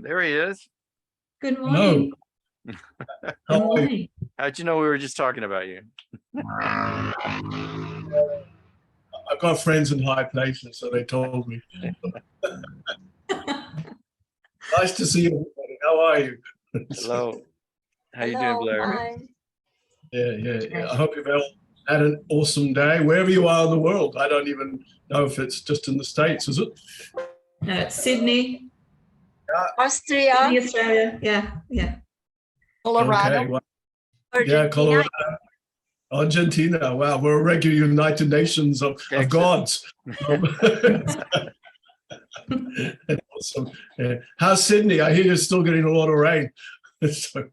There he is. Good morning. Hello. Good How are you? morning. How'd you know we were just talking about you? I've got friends in high places, so they told me. Nice to see you, everybody. How are you? Hello. How you doing, Blair? Hi. Yeah. I hope you've all had an awesome day, wherever you are in the world. I don't even know if it's just in the States, is it? No, it's Sydney, Austria, Sydney, Australia. Yeah. Colorado, Okay, well, Argentina. yeah, Colorado. Argentina. Wow, we're a regular United Nations of Excellent. gods. Awesome. Yeah. How's Sydney? I hear you're still getting a lot of rain. So,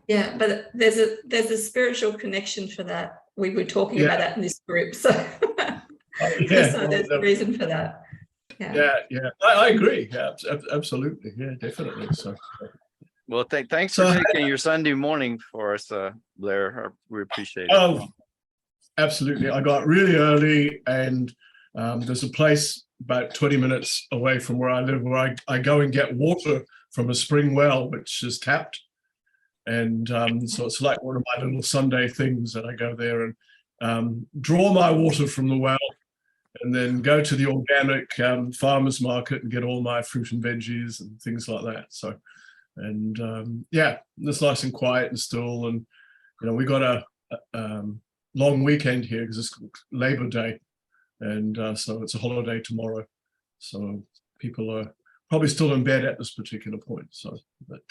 Yeah, but there's a spiritual connection for that. We were talking about that in this group, so yeah, so there's a reason for that. yeah. I agree. Yeah, absolutely. Yeah, definitely. So, Well, thanks for taking your Sunday morning for us, Blair. We appreciate it. oh, absolutely. I got really early, and there's a place about 20 minutes away from where I live where I go and get water from a spring well, which is tapped. And so it's like one of my little Sunday things that I go there and draw my water from the well, and then go to the organic farmers market and get all my fruit and veggies and things like that. So, and yeah, it's nice and quiet and still. And, we got a long weekend here because it's Labor Day. And so it's a holiday tomorrow. So people are probably still in bed at this particular point. So, but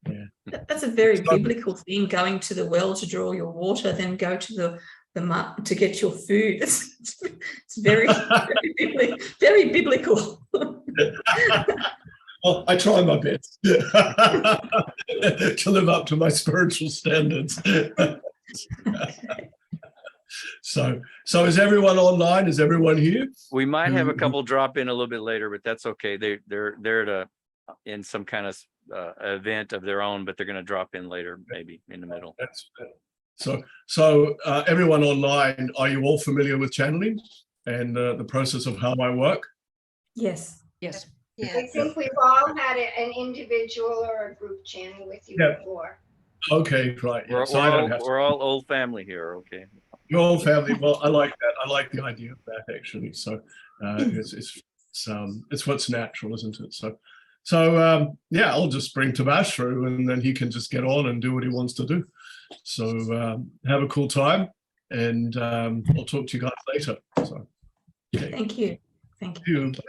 yeah. That's a very biblical thing, going to the well to draw your water, then go to the mud to get your food. It's very, very biblical. Well, I try my best to live up to my spiritual standards. So is everyone online? Is everyone here? We might have a couple drop in a little bit later, but that's okay. They're in some kind of event of their own, but they're going to drop in later, maybe in the middle. So everyone online, are you all familiar with channeling and the process of how I work? Yes. I think we've all had an individual or a group channel with you before. Okay, right. Yeah. We're all old family here. Okay. Your whole family. Well, I like that. I like the idea of that actually. So it's what's natural, isn't it? So yeah, I'll just bring Tabaash through, and then he can just get on and do what he wants to do. So have a cool time, and I'll talk to you guys later. So okay. Thank you. Thank you. Bye-bye.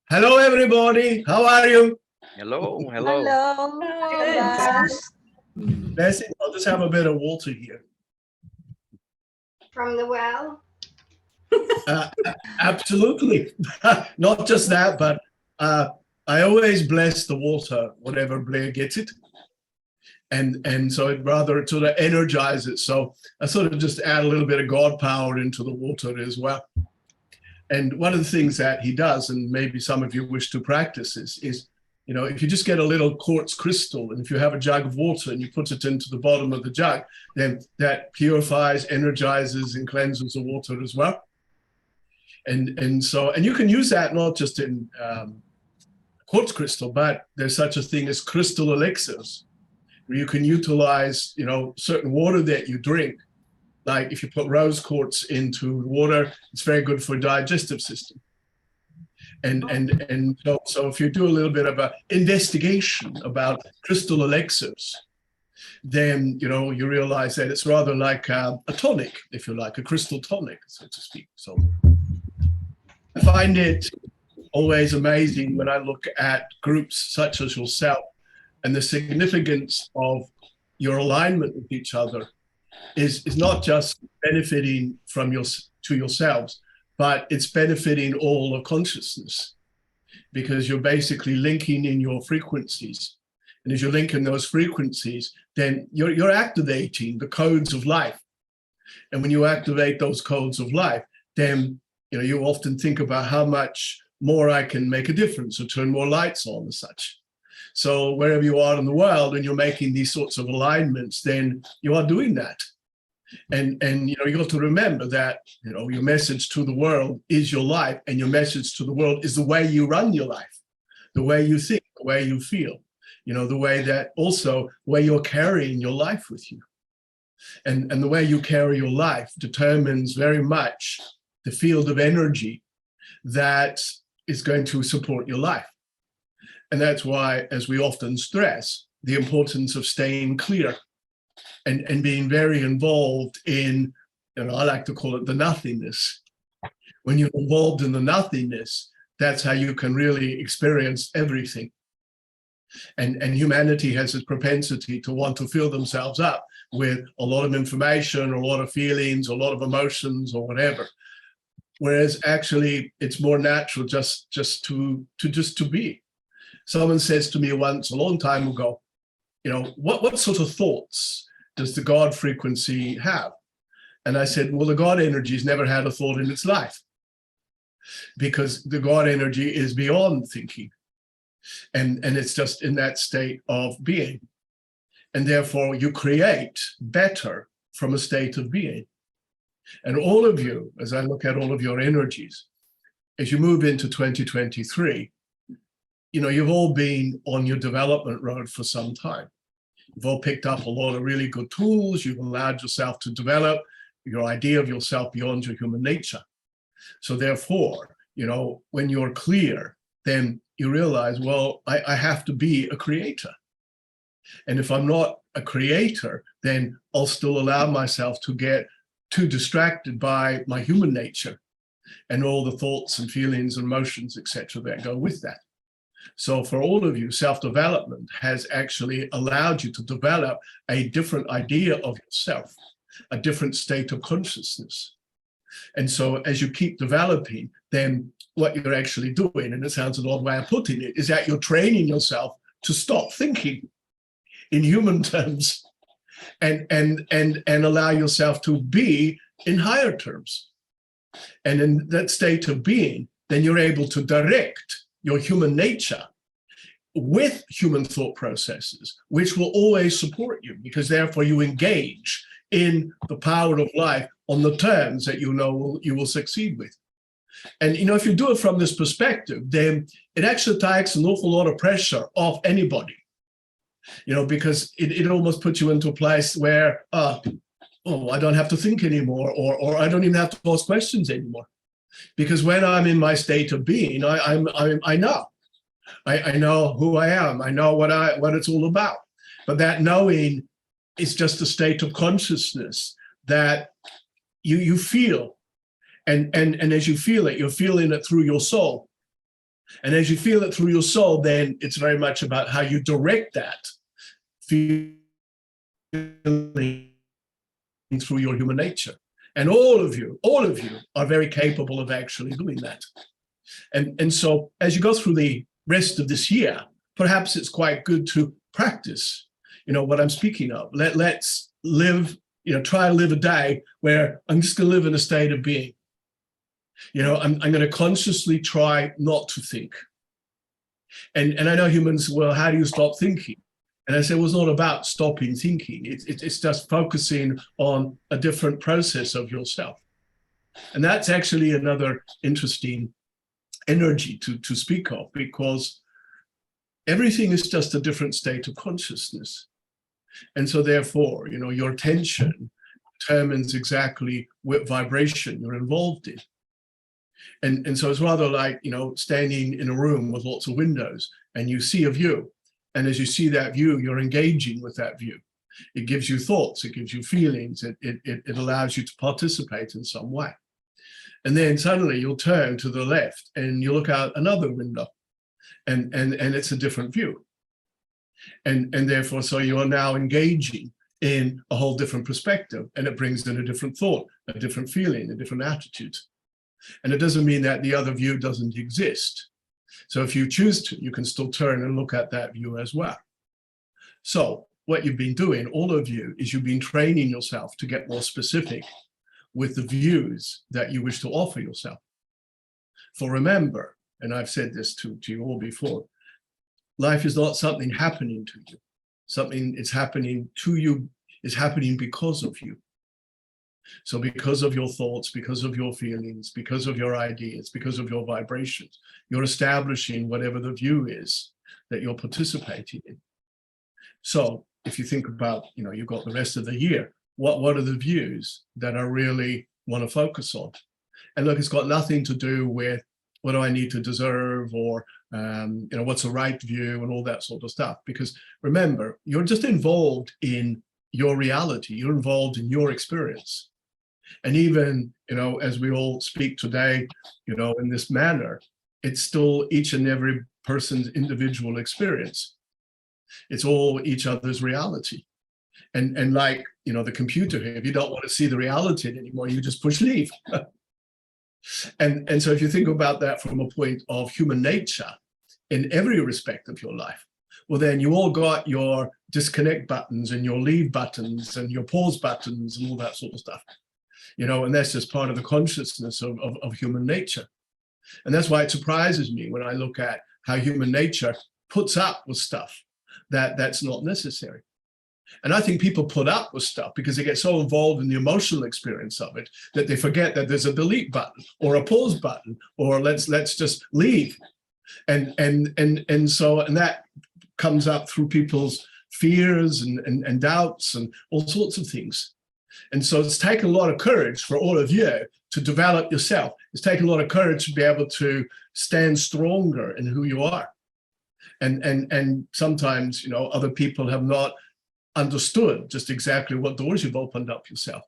Hello, everybody. How are you? Hello. Blessing. I'll just have a bit of water here. From the well? Absolutely. Not just that, but I always bless the water whenever Blair gets it. And so it rather sort of energizes. So I sort of just add a little bit of God power into the water as well. And one of the things that he does, and maybe some of you wish to practice, is if you just get a little quartz crystal, and if you have a jug of water and you put it into the bottom of the jug, then that purifies, energizes, and cleanses the water as well. And you can use that not just in quartz crystal, but there's such a thing as crystal elixirs, where you can utilize, certain water that you drink. Like if you put rose quartz into water, it's very good for digestive system. And so if you do a little bit of a investigation about crystal elixirs, then you realize that it's rather like a tonic, if you like, a crystal tonic, so to speak. So I find it always amazing when I look at groups such as yourself and the significance of your alignment with each other is not just benefiting to yourselves, but it's benefiting all of consciousness, because you're basically linking in your frequencies And as you link in those frequencies, then you're activating the codes of life. And when you activate those codes of life, then you often think about how much more I can make a difference or turn more lights on and such. So wherever you are in the world, when you're making these sorts of alignments, then you are doing that. And you got to remember that your message to the world is your life, and your message to the world is the way you run your life, the way you think, the way you feel, the way that also where you're carrying your life with you. And the way you carry your life determines very much the field of energy that is going to support your life. And that's why, as we often stress, the importance of staying clear and being very involved in, I like to call it the nothingness. When you're involved in the nothingness, that's how you can really experience everything. And humanity has this propensity to want to fill themselves up with a lot of information, a lot of feelings, a lot of emotions, or whatever. Whereas actually, it's more natural just to be. Someone says to me once, a long time ago, what sort of thoughts does the God frequency have? And I said, well, the God energy has never had a thought in its life, because the God energy is beyond thinking. And it's just in that state of being. And therefore, you create better from a state of being. And all of you, as I look at all of your energies, as you move into 2023, you've all been on your development road for some time. You've all picked up a lot of really good tools. You've allowed yourself to develop your idea of yourself beyond your human nature. So therefore, when you're clear, then you realize, well, I have to be a creator. And if I'm not a creator, then I'll still allow myself to get too distracted by my human nature and all the thoughts and feelings and emotions, etc., that go with that. So for all of you, self-development has actually allowed you to develop a different idea of yourself, a different state of consciousness. And so as you keep developing, then what you're actually doing, and it sounds an odd way of putting it, is that you're training yourself to stop thinking in human terms and allow yourself to be in higher terms. And in that state of being, then you're able to direct your human nature with human thought processes, which will always support you, because therefore you engage in the power of life on the terms that you will succeed with. And if you do it from this perspective, then it actually takes an awful lot of pressure off anybody, because it almost puts you into a place where, I don't have to think anymore, or I don't even have to ask questions anymore. Because when I'm in my state of being, I know. I know who I am. I know what it's all about. But that knowing is just a state of consciousness that you feel. And as you feel it, you're feeling it through your soul. And as you feel it through your soul, then it's very much about how you direct that feeling through your human nature. And all of you are very capable of actually doing that. And so as you go through the rest of this year, perhaps it's quite good to practice, what I'm speaking of. Let's live, try to live a day where I'm just going to live in a state of being. I'm going to consciously try not to think. And I know humans, well, how do you stop thinking? And I say, well, it's not about stopping thinking. It's just focusing on a different process of yourself. And that's actually another interesting energy to speak of, because everything is just a different state of consciousness. And so therefore, your attention determines exactly what vibration you're involved in. And so it's rather like, standing in a room with lots of windows and you see a view. And as you see that view, you're engaging with that view. It gives you thoughts, it gives you feelings, it allows you to participate in some way. And then suddenly you'll turn to the left and you look out another window and it's a different view. And therefore, so you are now engaging in a whole different perspective, and it brings in a different thought, a different feeling, a different attitude. And it doesn't mean that the other view doesn't exist. So if you choose to, you can still turn and look at that view as well. So what you've been doing, all of you, is you've been training yourself to get more specific with the views that you wish to offer yourself. For remember, and I've said this to you all before, life is not something happening to you. Something is happening to you is happening because of you. So because of your thoughts, because of your feelings, because of your ideas, because of your vibrations, you're establishing whatever the view is that you're participating in. So if you think about, you've got the rest of the year, what are the views that I really want to focus on? And look, it's got nothing to do with what do I need to deserve, or what's the right view and all that sort of stuff. Because remember, you're just involved in your reality. You're involved in your experience. And even, as we all speak today, in this manner, it's still each and every person's individual experience. It's all each other's reality. And like, the computer here, if you don't want to see the reality anymore, you just push leave. And so if you think about that from a point of human nature in every respect of your life, well, then you all got your disconnect buttons and your leave buttons and your pause buttons and all that sort of stuff, and that's just part of the consciousness of human nature. And that's why it surprises me when I look at how human nature puts up with stuff that's not necessary. And I think people put up with stuff because they get so involved in the emotional experience of it that they forget that there's a delete button or a pause button or let's just leave. And that comes up through people's fears and doubts and all sorts of things. And so it's taken a lot of courage for all of you to develop yourself. It's taken a lot of courage to be able to stand stronger in who you are. And sometimes, other people have not understood just exactly what doors you've opened up yourself.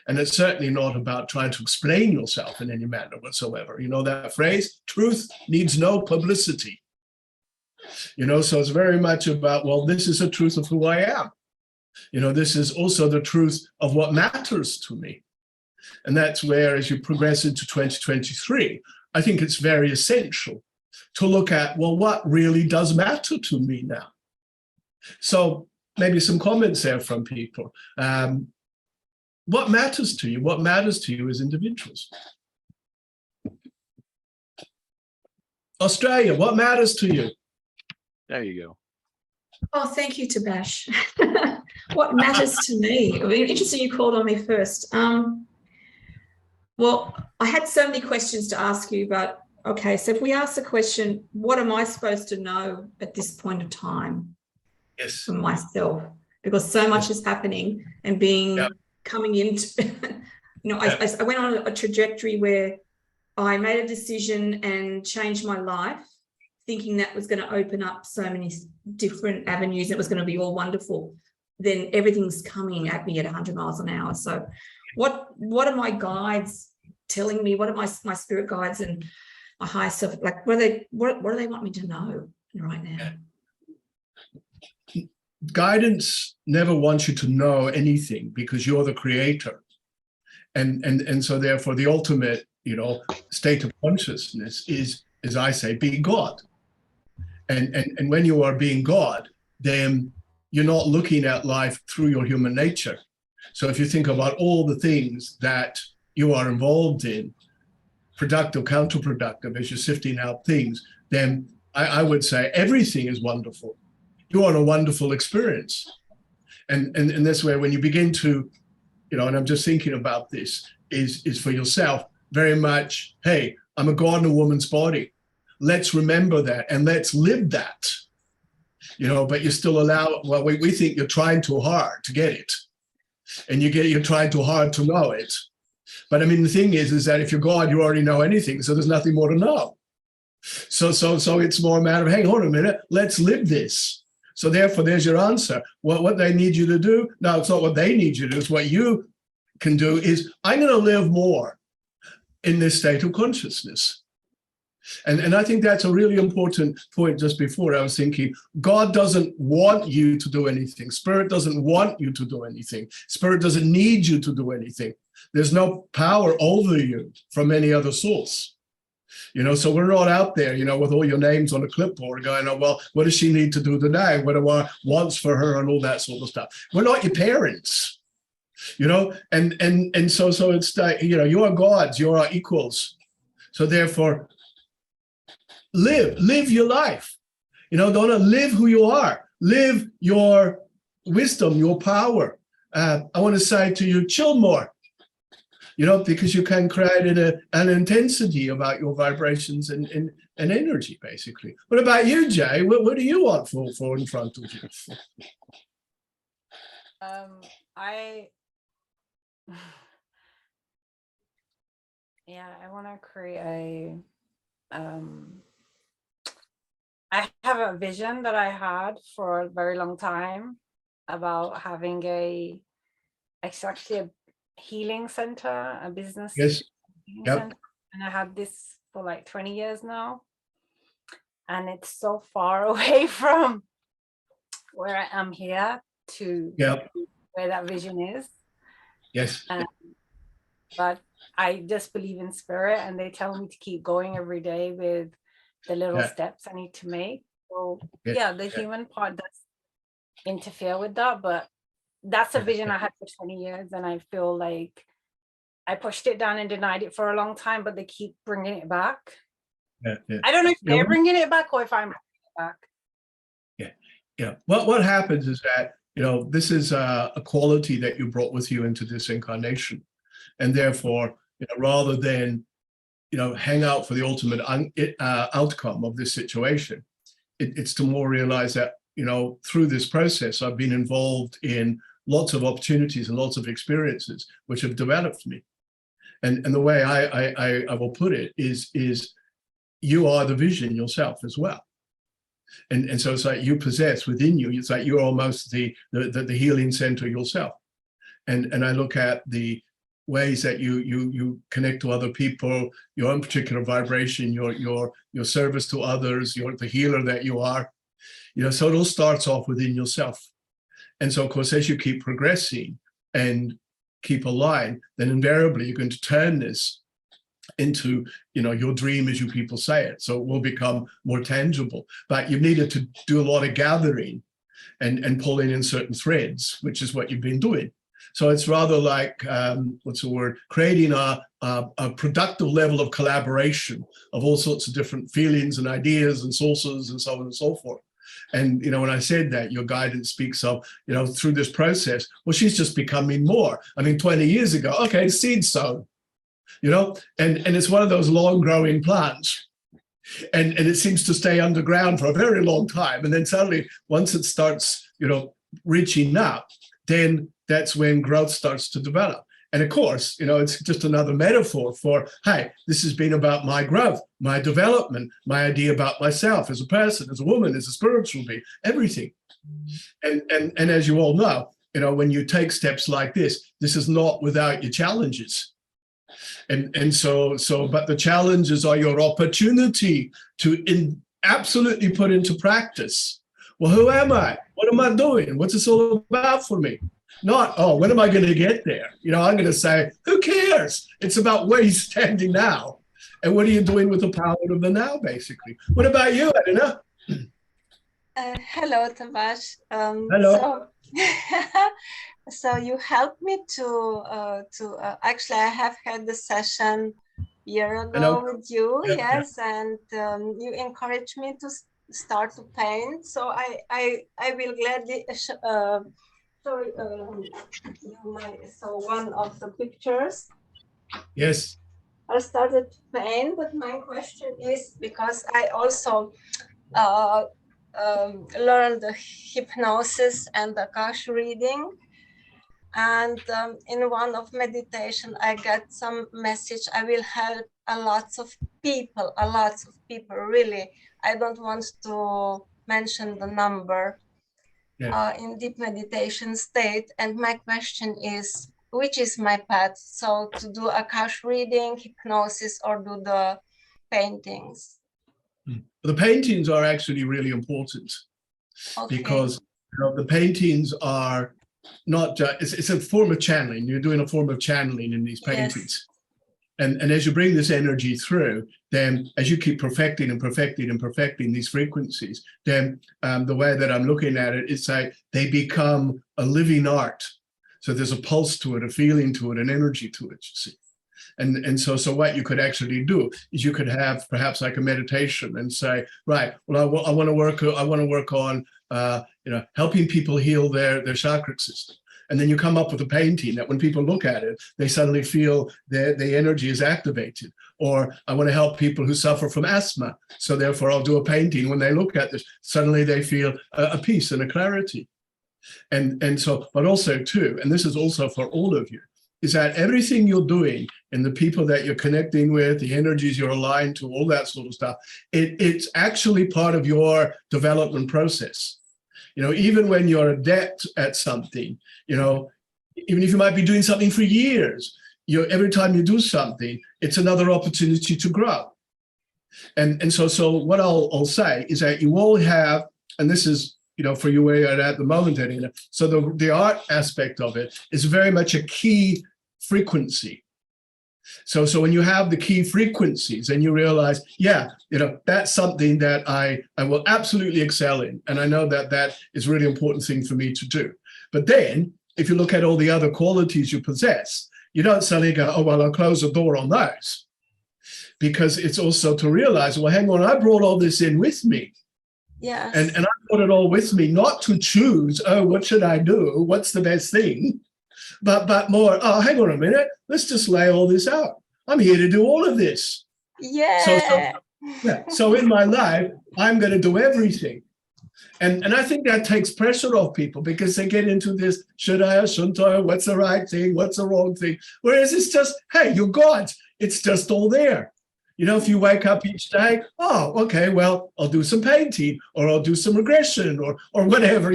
And it's certainly not about trying to explain yourself in any manner whatsoever. That phrase, truth needs no publicity. So it's very much about, well, this is the truth of who I am. This is also the truth of what matters to me. And that's where, as you progress into 2023, I think it's very essential to look at, well, what really does matter to me now? So maybe some comments there from people. What matters to you? What matters to you as individuals? Australia, what matters to you? There you go. Oh, thank you, Tabaash. What matters to me? Interesting you called on me first. Well, I had so many questions to ask you, but okay, so if we ask the question, what am I supposed to know at this point of time? Yes. For myself, because so much is happening and coming into, I went on a trajectory where I made a decision and changed my life, thinking that was going to open up so many different avenues. And it was going to be all wonderful. Then everything's coming at me at 100 miles an hour. So what are my guides telling me? What are my spirit guides and my higher self, like, what do they want me to know right now? Guidance never wants you to know anything because you're the creator. And so therefore the ultimate, state of consciousness is, as I say, being God. And when you are being God, then you're not looking at life through your human nature. So if you think about all the things that you are involved in, productive, counterproductive, as you're sifting out things, then I would say everything is wonderful. You're on a wonderful experience. And that's where when you begin to, and I'm just thinking about this, is for yourself very much, hey, I'm a God in a woman's body. Let's remember that and let's live that. But you still allow, well, we think you're trying too hard to get it. And you're trying too hard to know it. But I mean, the thing is that if you're God, you already know anything. So there's nothing more to know. So it's more a matter of, hang on a minute, let's live this. So therefore, there's your answer. What they need you to do, no, it's not what they need you to do. It's what you can do is, I'm going to live more in this state of consciousness. And I think that's a really important point. Just before I was thinking, God doesn't want you to do anything. Spirit doesn't want you to do anything. Spirit doesn't need you to do anything. There's no power over you from any other source. So we're not out there, with all your names on a clipboard going, oh, well, what does she need to do today? What do I wants for her and all that sort of stuff? We're not your parents, and so it's like, you are gods, you are equals. So therefore, live your life. Don't live who you are. Live your wisdom, your power. I want to say to you, chill more. Because you can create an intensity about your vibrations and energy, basically. What about you, Jay? What do you want for in front of you? I want to create I have a vision that I had for a very long time about having it's actually a healing center, a business Yes. healing Yep. center. And I had this for like 20 years now. And it's so far away from where I am here to where that vision is. Yes. But I just believe in spirit, and they tell me to keep going every day with the little steps I need to make. So the human part does interfere with that, but that's a vision I had for 20 years, and I feel like I pushed it down and denied it for a long time, but they keep bringing it back. I don't know if they're bringing it back or if I'm bringing it back. Yeah. What happens is that, this is a quality that you brought with you into this incarnation. And therefore, rather than, hang out for the ultimate outcome of this situation, it's to more realize that, through this process, I've been involved in lots of opportunities and lots of experiences which have developed me. And the way I will put it is you are the vision yourself as well. And so it's like you possess within you, it's like you're almost the healing center yourself. And I look at the ways that you connect to other people, your own particular vibration, your service to others, you're the healer that you are, so it all starts off within yourself. And so of course, as you keep progressing and keep aligned, then invariably you're going to turn this into, your dream, as you people say it. So it will become more tangible, but you've needed to do a lot of gathering and pulling in certain threads, which is what you've been doing. So it's rather like, creating a productive level of collaboration of all sorts of different feelings and ideas and sources and so on and so forth. And, when I said that, your guidance speaks of, through this process, well, she's just becoming more. 20 years ago, okay, seed sown, and it's one of those long growing plants. And it seems to stay underground for a very long time. And then suddenly, once it starts, reaching up, then that's when growth starts to develop. And of course, it's just another metaphor for, hey, this has been about my growth, my development, my idea about myself as a person, as a woman, as a spiritual being, everything. And as you all know, when you take steps like this is not without your challenges. And so, but the challenges are your opportunity to absolutely put into practice. Well, who am I? What am I doing? What's this all about for me? Not, oh, when am I going to get there? I'm going to say, who cares? It's about where you're standing now. And what are you doing with the power of the now, basically? What about you, Edina? Hello, Tabaash. Hello. So you helped me to actually, I have had the session a year ago with you, yes, and you encouraged me to start to paint. So I will gladly show so one of the pictures. Yes. I started to paint, but my question is, because I also learned the hypnosis and the Akash reading, and in one of meditation I got some message, I will help a lot of people, really. I don't want to mention the number. In deep meditation state. And my question is, which is my path? So to do Akash reading, hypnosis, or do the paintings? The paintings are actually really important, because the paintings are not just, it's a form of channeling. You're doing a form of channeling in these paintings. And as you bring this energy through, then as you keep perfecting and perfecting and perfecting these frequencies, then the way that I'm looking at it is like they become a living art. So there's a pulse to it, a feeling to it, an energy to it, you see. And so what you could actually do is you could have perhaps like a meditation and say, right, well, I want to work on helping people heal their chakra system. And then you come up with a painting that when people look at it, they suddenly feel the energy is activated. Or I want to help people who suffer from asthma. So therefore I'll do a painting. When they look at this, suddenly they feel a peace and a clarity. And so, but also too, and this is also for all of you, is that everything you're doing and the people that you're connecting with, the energies you're aligned to, all that sort of stuff, it's actually part of your development process. Even when you're adept at something, even if you might be doing something for years, every time you do something, it's another opportunity to grow. And so what I'll say is that you all have, and this is, for you where you're at the moment, Anina, so the art aspect of it is very much a key frequency. So when you have the key frequencies and you realize, that's something that I will absolutely excel in. And I know that is a really important thing for me to do. But then if you look at all the other qualities you possess, you don't suddenly go, oh, well, I'll close the door on those. Because it's also to realize, well, hang on, I brought all this in with me. Yes. And I brought it all with me, not to choose, oh, what should I do? What's the best thing? But more, oh, hang on a minute, let's just lay all this out. I'm here to do all of this. Yeah. So in my life, I'm going to do everything. And I think that takes pressure off people because they get into this, should I or shouldn't I? What's the right thing? What's the wrong thing? Whereas it's just, hey, you're God. It's just all there. If you wake up each day, oh, okay, well, I'll do some painting or I'll do some regression or whatever,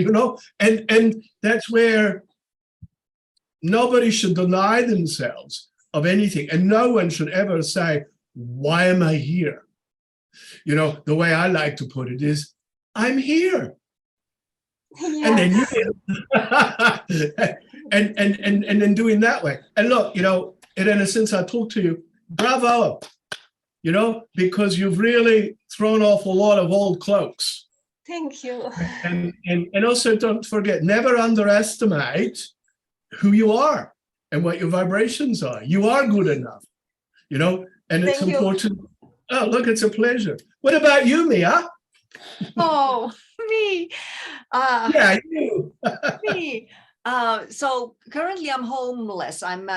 and that's where nobody should deny themselves of anything. And no one should ever say, why am I here? The way I like to put it is, I'm here. Yes. And then and then doing that way. And look, Irene, since I talked to you, bravo, because you've really thrown off a lot of old cloaks. Thank you. And also don't forget, never underestimate who you are and what your vibrations are. You are good enough, and it's Thank you. important. Oh, look, it's a pleasure. What about you, Mia? Oh, me. Yeah, you. Me. So currently I'm homeless. I'm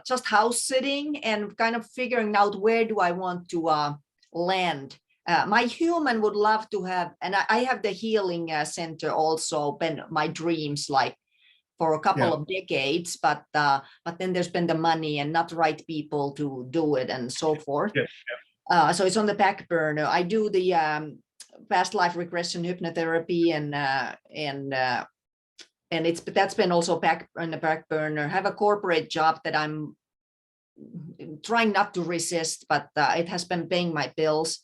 just house sitting and kind of figuring out where do I want to land. My human would love to have, and I have the healing center also been my dreams like for a couple of decades, but then there's been the money and not the right people to do it and so forth. So it's on the back burner. I do the past life regression hypnotherapy and that's been also back on the back burner. I have a corporate job that I'm trying not to resist, but it has been paying my bills.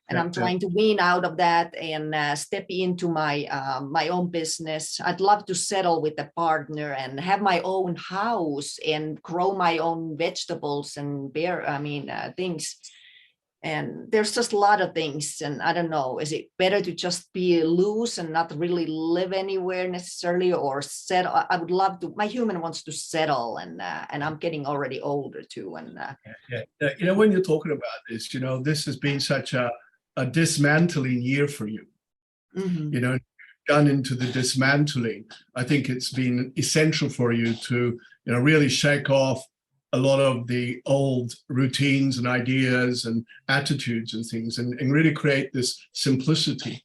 And I'm trying to wean out of that and step into my my own business. I'd love to settle with a partner and have my own house and grow my own vegetables and things. And there's just a lot of things. And I don't know, is it better to just be loose and not really live anywhere necessarily, or settle? I would love to. My human wants to settle, and I'm getting already older too. And when you're talking about this, this has been such a dismantling year for you. mm-hmm. Done into the dismantling. I think it's been essential for you to really shake off a lot of the old routines and ideas and attitudes and things, and really create this simplicity.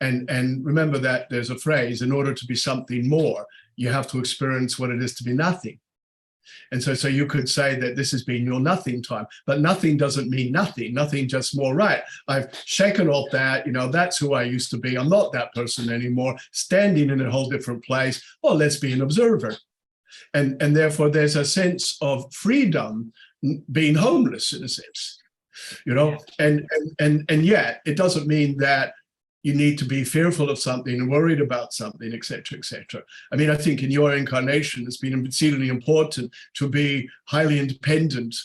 And remember that there's a phrase, in order to be something more, you have to experience what it is to be nothing. And so you could say that this has been your nothing time, but nothing doesn't mean nothing. Nothing just more, right? I've shaken off that, that's who I used to be. I'm not that person anymore, standing in a whole different place. Well, let's be an observer. And therefore there's a sense of freedom being homeless in a sense, and yet it doesn't mean that you need to be fearful of something and worried about something, et cetera, et cetera. I mean, I think in your incarnation, it's been exceedingly important to be highly independent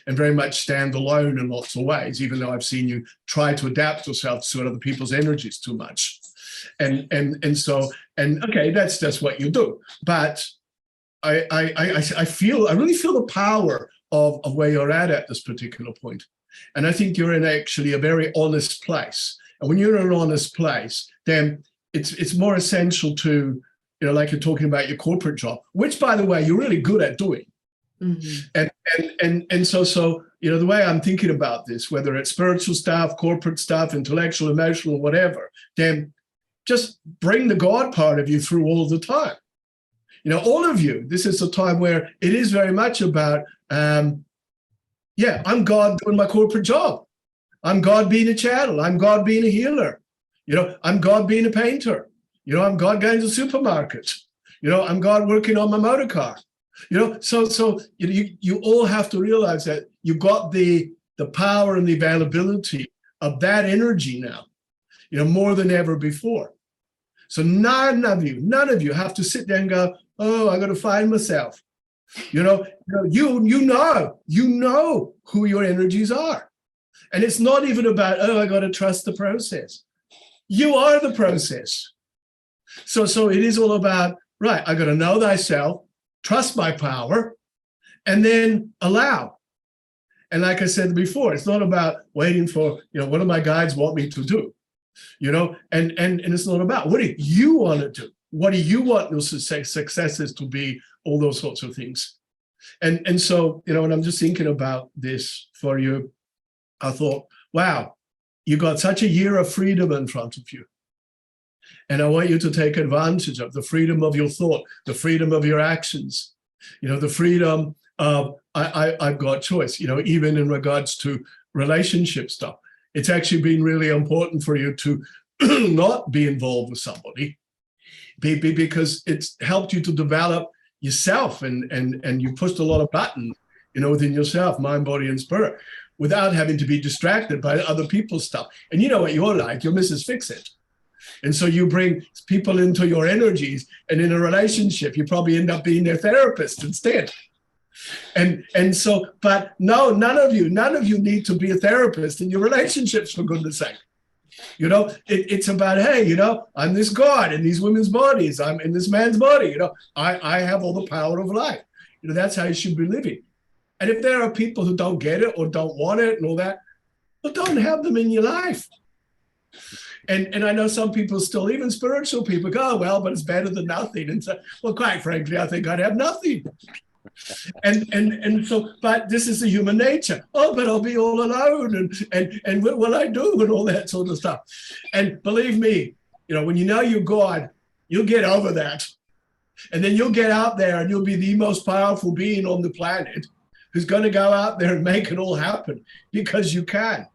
and very much stand alone in lots of ways, even though I've seen you try to adapt yourself to other people's energies too much. And okay, that's just what you do. But I really feel the power of where you're at this particular point. And I think you're in actually a very honest place. And when you're in an honest place, then it's more essential to, like you're talking about your corporate job, which, by the way, you're really good at doing. And so the way I'm thinking about this, whether it's spiritual stuff, corporate stuff, intellectual, emotional, whatever, then just bring the God part of you through all the time. All of you, this is a time where it is very much about, I'm God doing my corporate job. I'm God being a channel. I'm God being a healer. I'm God being a painter. I'm God going to the supermarket. I'm God working on my motor car. So you all have to realize that you've got the power and the availability of that energy now, more than ever before. So none of you have to sit there and go, oh, I got to find myself. You know who your energies are. And it's not even about, oh, I got to trust the process. You are the process. So it is all about, right, I got to know thyself, trust my power, and then allow. And like I said before, it's not about waiting for, what do my guides want me to do? And it's not about, what do you want to do? What do you want your successes to be? All those sorts of things. And so, when I'm just thinking about this for you, I thought, wow, you got such a year of freedom in front of you. And I want you to take advantage of the freedom of your thought, the freedom of your actions, the freedom of, I've got choice, even in regards to relationship stuff. It's actually been really important for you to not be involved with somebody because it's helped you to develop yourself and you pushed a lot of buttons, within yourself, mind, body, and spirit, without having to be distracted by other people's stuff. And you know what you're like, you're Mrs. Fix-It. And so you bring people into your energies, and in a relationship, you probably end up being their therapist instead. And so, but no, none of you need to be a therapist in your relationships, for goodness sake. It's about, hey, I'm this God in these women's bodies. I'm in this man's body. I have all the power of life. That's how you should be living. And if there are people who don't get it or don't want it and all that, well, don't have them in your life. And I know some people still, even spiritual people, go, oh, well, but it's better than nothing. And so, well, quite frankly, I think I'd have nothing. And so, but this is the human nature. Oh, but I'll be all alone, and what will I do, and all that sort of stuff. And believe me, when you're God, you'll get over that. And then you'll get out there and you'll be the most powerful being on the planet who's going to go out there and make it all happen because you can.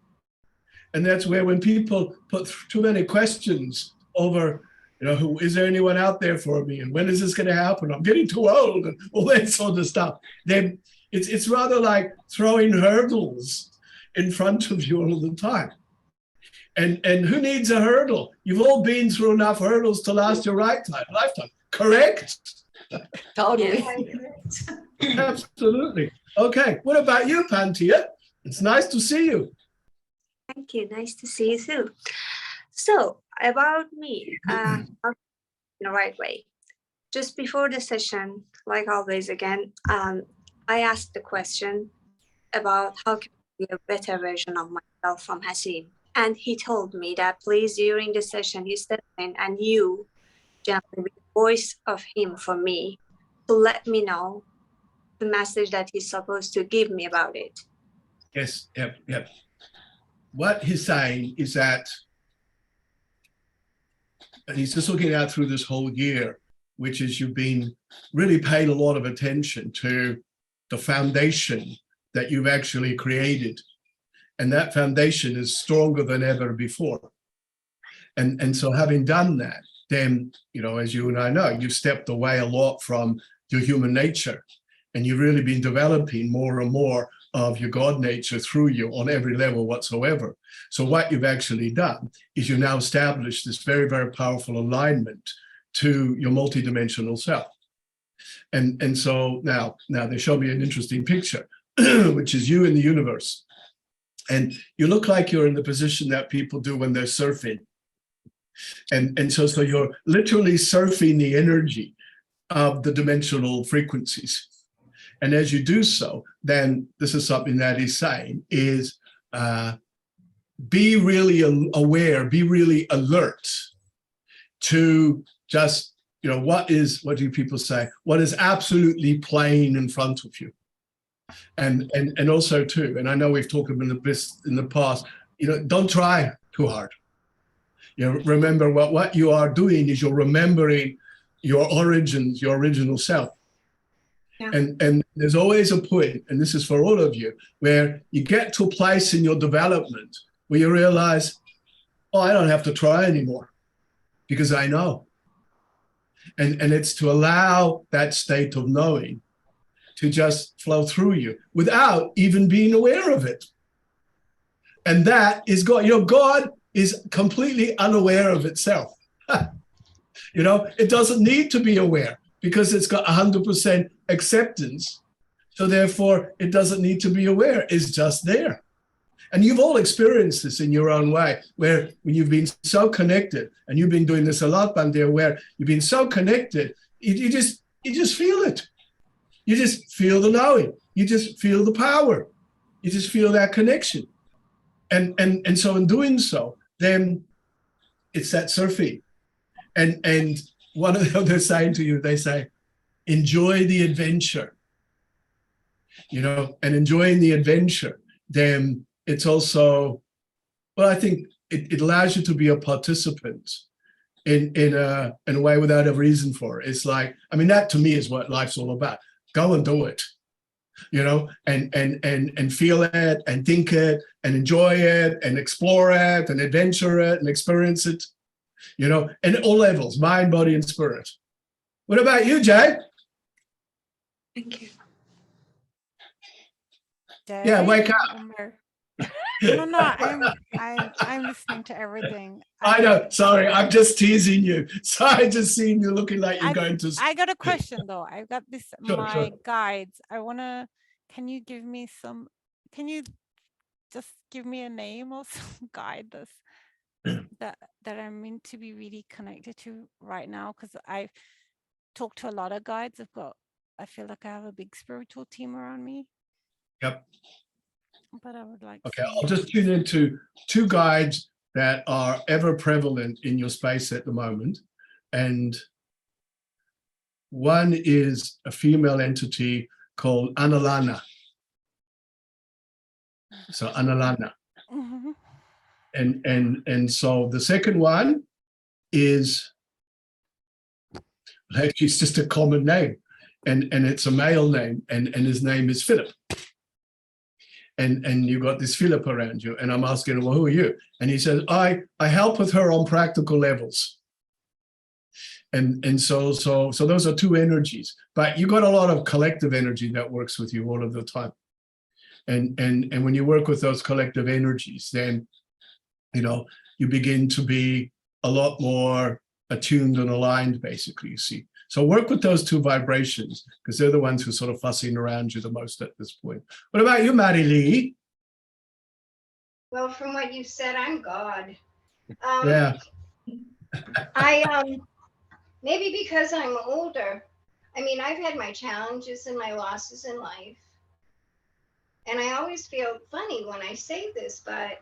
And that's where when people put too many questions over, who is there anyone out there for me? And when is this going to happen? I'm getting too old and all that sort of stuff. Then it's rather like throwing hurdles in front of you all the time. And who needs a hurdle? You've all been through enough hurdles to last your lifetime, correct? Totally. Absolutely. Okay. What about you, Pantia? It's nice to see you. Thank you. Nice to see you too. So about me, in the right way. Just before the session, like always again, I asked the question about how can I be a better version of myself from Hasim. And he told me that please, during the session, he stepped in and you, gently, with the voice of him for me, to let me know the message that he's supposed to give me about it. Yes, yep. What he's saying is that, and he's just looking out through this whole year, which is you've been really paying a lot of attention to the foundation that you've actually created. And that foundation is stronger than ever before. And so having done that, then, as you and I know, you've stepped away a lot from your human nature, and you've really been developing more and more of your God nature through you on every level whatsoever. So what you've actually done is you now established this very, very powerful alignment to your multidimensional self. And so now they show me an interesting picture which is you in the universe. And you look like you're in the position that people do when they're surfing. And so you're literally surfing the energy of the dimensional frequencies. And as you do so, then this is something that he's saying is be really aware, be really alert to just, you know, what do people say? What is absolutely plain in front of you. And also too, and I know we've talked about this in the past, you know, don't try too hard. You know, remember what you are doing is you're remembering your origins, your original self. Yeah. And there's always a point, and this is for all of you, where you get to a place in your development where you realize, oh, I don't have to try anymore because I know. And it's to allow that state of knowing to just flow through you without even being aware of it. And that is God. You know, God is completely unaware of itself. You know, it doesn't need to be aware because it's got 100% acceptance. So therefore, it doesn't need to be aware. It's just there. And you've all experienced this in your own way, where when you've been so connected, and you've been doing this a lot, Bandir, where you've been so connected, you just feel it. You just feel the knowing. You just feel the power. You just feel that connection. And so in doing so, then it's that surfing. And one of them, they're saying to you, they say, enjoy the adventure. You know, and enjoying the adventure, then it's also, well, I think it allows you to be a participant in a way without a reason for it. It's like, I mean, that to me is what life's all about. Go and do it, you know, and feel it and think it and enjoy it and explore it and adventure it and experience it, you know, and at all levels, mind, body, and spirit. What about you, Jay? Thank you. Yeah, wake up. No, I'm listening to everything. I know. Sorry, I'm just teasing you. Sorry, just seeing you looking like you're going to. I got a question though. I've got this Sure. guides. Can you give me some? Can you just give me a name or some guide that I'm meant to be really connected to right now? Because I've talked to a lot of guides. I feel like I have a big spiritual team around me. Yep. But I would like. Okay, I'll just tune into two guides that are ever prevalent in your space at the moment. And one is a female entity called Analana. So Analana. Mm-hmm. And so the second one is, actually it's just a common name. And it's a male name, and his name is Philip. And you got this Philip around you, and I'm asking him, well, who are you? And he says, I help with her on practical levels. And so those are two energies, but you got a lot of collective energy that works with you all of the time. And when you work with those collective energies, then, you know, you begin to be a lot more attuned and aligned, basically, you see. So work with those two vibrations, because they're the ones who are sort of fussing around you the most at this point. What about you, Maddie Lee? Well, from what you said, I'm God. Yeah. I maybe because I'm older. I mean, I've had my challenges and my losses in life. And I always feel funny when I say this, but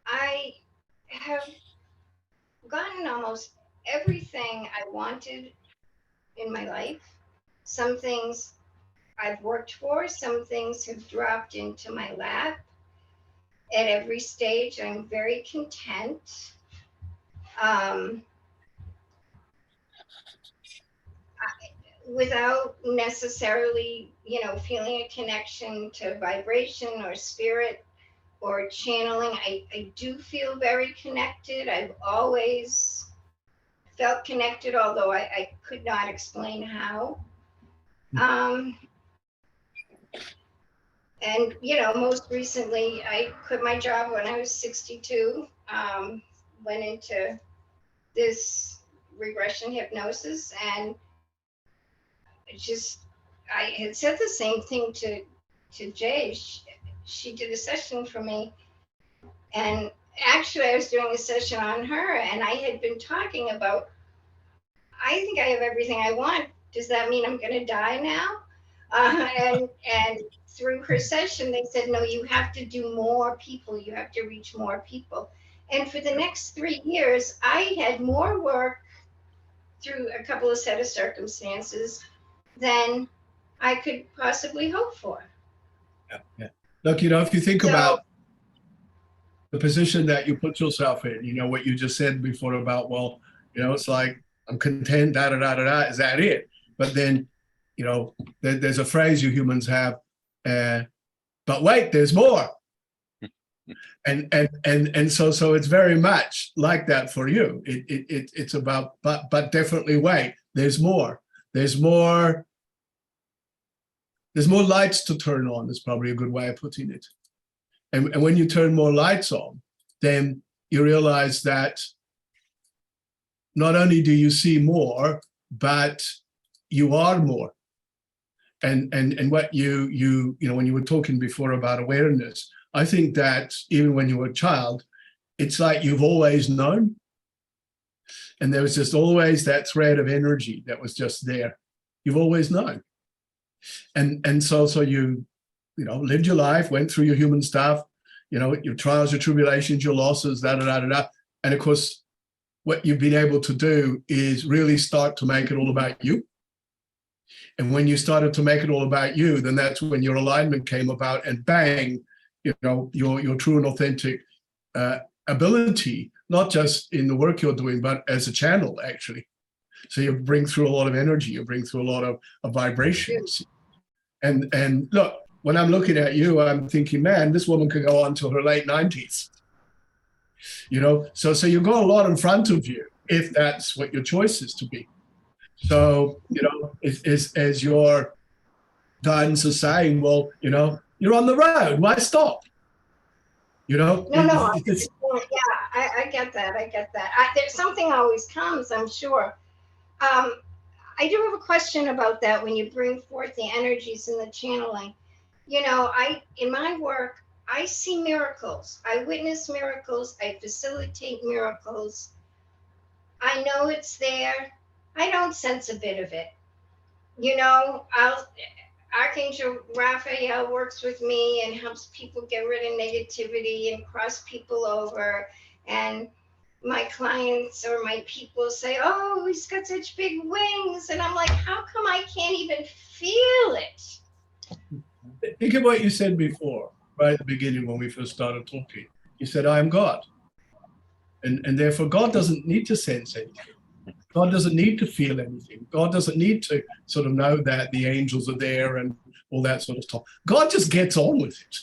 I have gotten almost everything I wanted in my life. Some things I've worked for, some things have dropped into my lap. At every stage, I'm very content. Without necessarily, you know, feeling a connection to vibration or spirit or channeling, I do feel very connected. I've always felt connected, although I could not explain how. And, you know, most recently, I quit my job when I was 62, went into this regression hypnosis, and I had said the same thing to to Jay. She did a session for me, and actually I was doing a session on her, and I had been talking about, I think I have everything I want. Does that mean I'm going to die now? And through her session, they said, no, you have to do more people. You have to reach more people. And for the next 3 years, I had more work through a couple of set of circumstances than I could possibly hope for. Yeah. Look, if you think So- about the position that you put yourself in, what you just said before about, well, it's like, I'm content, da da da da da. Is that it? But then, there's a phrase you humans have, but wait, there's more. And so it's very much like that for you. It's about, but definitely wait, there's more. There's more lights to turn on, is probably a good way of putting it. And when you turn more lights on, then you realize that not only do you see more, but you are more. And what you when you were talking before about awareness, I think that even when you were a child, it's like you've always known. And there was just always that thread of energy that was just there. You've always known. And so you lived your life, went through your human stuff, your trials, your tribulations, your losses, da da da da da. And of course, what you've been able to do is really start to make it all about you. And when you started to make it all about you, then that's when your alignment came about, and bang, your true and authentic ability, not just in the work you're doing, but as a channel, actually. So you bring through a lot of energy, you bring through a lot of vibrations. And look, when I'm looking at you, I'm thinking, man, this woman could go on till her late 90s. So you've got a lot in front of you, if that's what your choice is to be. So, as your guidance is saying, well, you're on the road, why stop? No, I get that. There's something always comes, I'm sure. I do have a question about that when you bring forth the energies and the channeling. In my work, I see miracles. I witness miracles. I facilitate miracles. I know it's there. I don't sense a bit of it. Archangel Raphael works with me and helps people get rid of negativity and cross people over. And my clients or my people say, oh, he's got such big wings. And I'm like, how come I can't even feel it? Think of what you said before, right at the beginning when we first started talking. You said, I am God. And therefore, God doesn't need to sense anything. God doesn't need to feel anything. God doesn't need to sort of know that the angels are there and all that sort of stuff. God just gets on with it.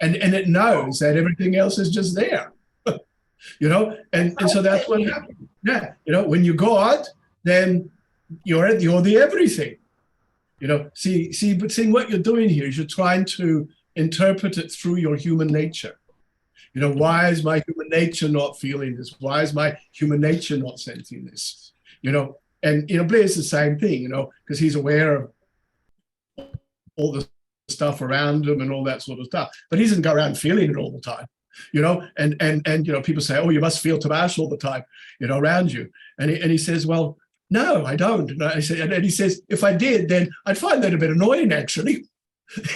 And it knows that everything else is just there. And so that's what happens. Yeah, when you're God, then you're the everything. But seeing what you're doing here is you're trying to interpret it through your human nature. Why is my human nature not feeling this? Why is my human nature not sensing this? And Blair's the same thing, because he's aware of all the stuff around him and all that sort of stuff. But he doesn't go around feeling it all the time. And people say, oh, you must feel Tabaash all the time, around you. And he says, well, no, I don't. And he says, if I did, then I'd find that a bit annoying, actually.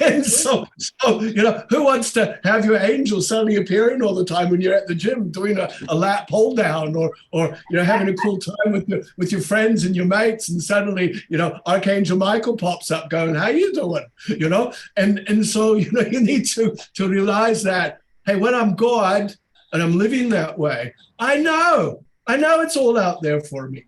And so who wants to have your angel suddenly appearing all the time when you're at the gym doing a lap pull down or having a cool time with your friends and your mates, and suddenly Archangel Michael pops up going, how you doing? And so you need to realize that, hey, when I'm God and I'm living that way, I know it's all out there for me,